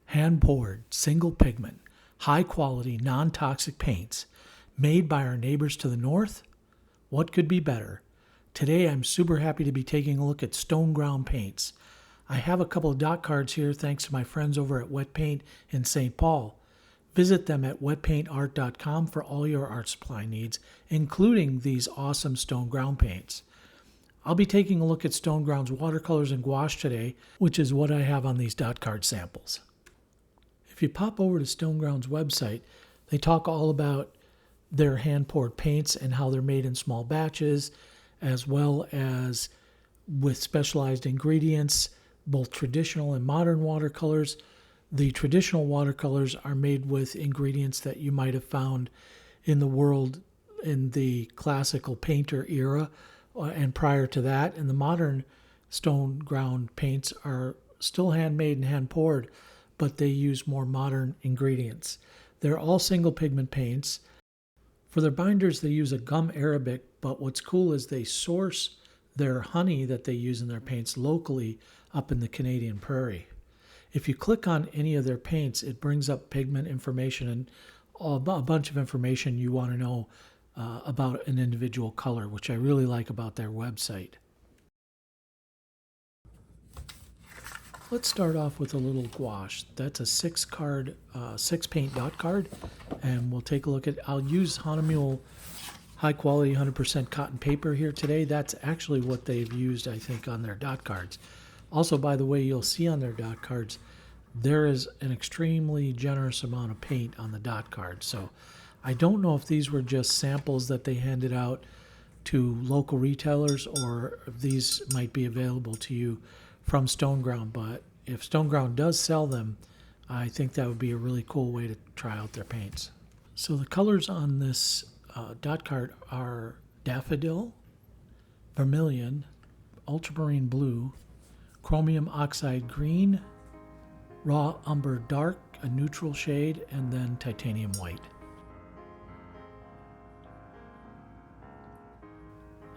Hand-poured, single pigment, high-quality, non-toxic paints made by our neighbors to the north? What could be better? Today I'm super happy to be taking a look at stone ground paints. I have a couple of dot cards here thanks to my friends over at Wet Paint in St. Paul. Visit them at wetpaintart.com for all your art supply needs, including these awesome stone ground paints. I'll be taking a look at Stone Ground's watercolors and gouache today, which is what I have on these dot card samples. If you pop over to Stone Ground's website, they talk all about their hand-poured paints and how they're made in small batches, as well as with specialized ingredients, both traditional and modern watercolors. The traditional watercolors are made with ingredients that you might have found in the world in the classical painter era and prior to that. And the modern stone ground paints are still handmade and hand poured, but they use more modern ingredients. They're all single pigment paints. For their binders, they use a gum arabic, but what's cool is they source their honey that they use in their paints locally up in the Canadian prairie. If you click on any of their paints, it brings up pigment information and a bunch of information you want to know about an individual color, which I really like about their website. Let's start off with a little gouache. That's a 6 paint dot card, and we'll take a look at, I'll use Hahnemühle high quality 100% cotton paper here today. That's actually what they've used, I think, on their dot cards. Also, by the way, you'll see on their dot cards, there is an extremely generous amount of paint on the dot card. So I don't know if these were just samples that they handed out to local retailers or if these might be available to you from Stone Ground, but if Stone Ground does sell them, I think that would be a really cool way to try out their paints. So the colors on this dot card are daffodil, vermilion, ultramarine blue, chromium oxide green, raw umber dark, a neutral shade, and then titanium white.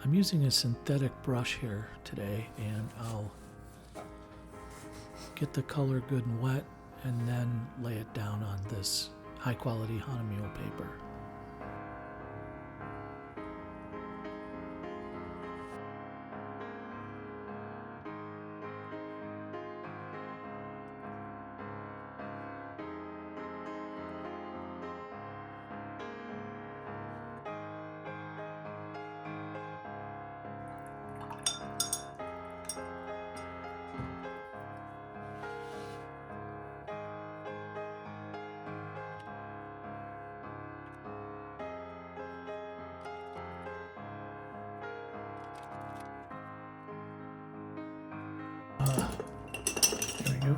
I'm using a synthetic brush here today, and I'll get the color good and wet and then lay it down on this high quality Hahnemühle paper. There we go.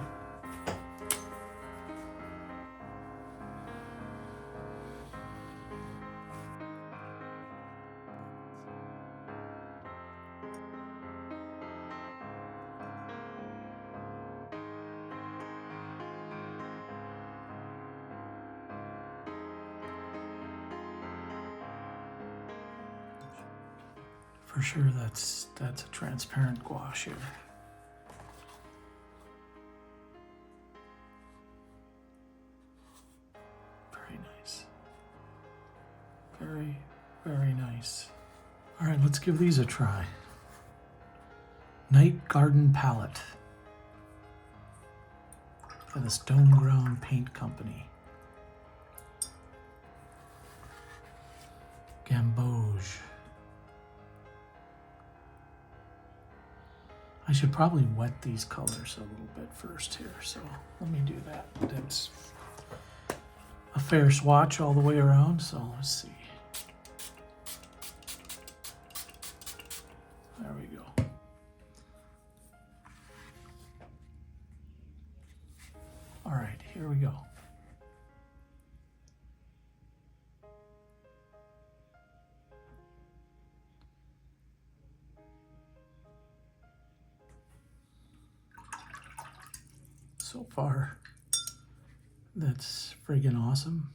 For sure, that's a transparent gouache here. Very nice. Very, very nice. All right, let's give these a try. Night Garden Palette by the Stone Ground Paint Company. Gamboge. I should probably wet these colors a little bit first here, so let me do that. That's a fair swatch all the way around, so let's see. There we go. All right, here we go. So far, that's friggin' awesome.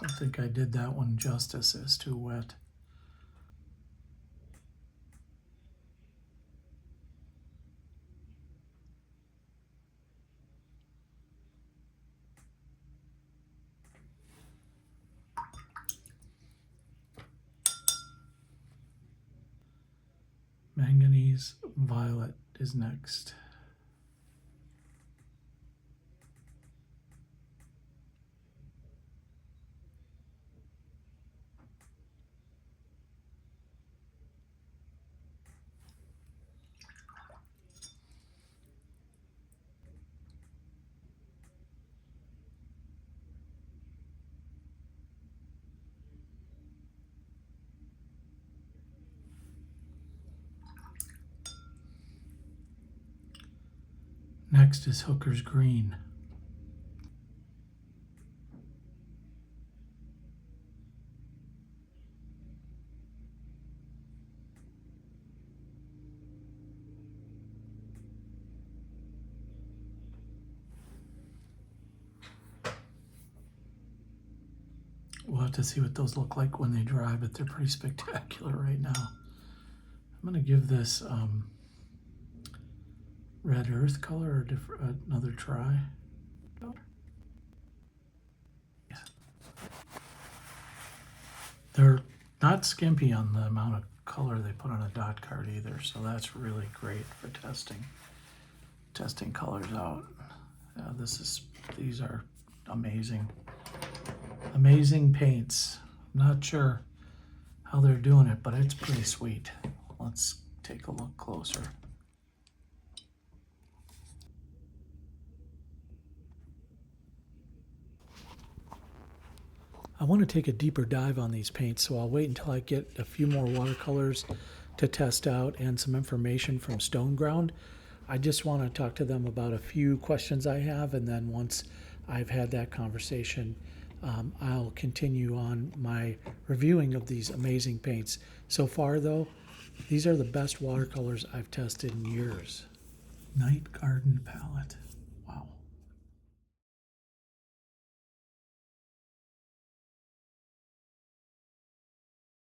I think I did that one justice as too wet. Haze Violet is next. Next is Hooker's Green. We'll have to see what those look like when they dry, but they're pretty spectacular right now. I'm going to give this red earth color another try. Yeah. They're not skimpy on the amount of color they put on a dot card either, so that's really great for testing colors out. These are amazing. Amazing paints. I'm not sure how they're doing it, but it's pretty sweet. Let's take a look closer. I want to take a deeper dive on these paints, so I'll wait until I get a few more watercolors to test out and some information from Stoneground. I just want to talk to them about a few questions I have, and then once I've had that conversation, I'll continue on my reviewing of these amazing paints. So far, though, these are the best watercolors I've tested in years. Night Garden Palette.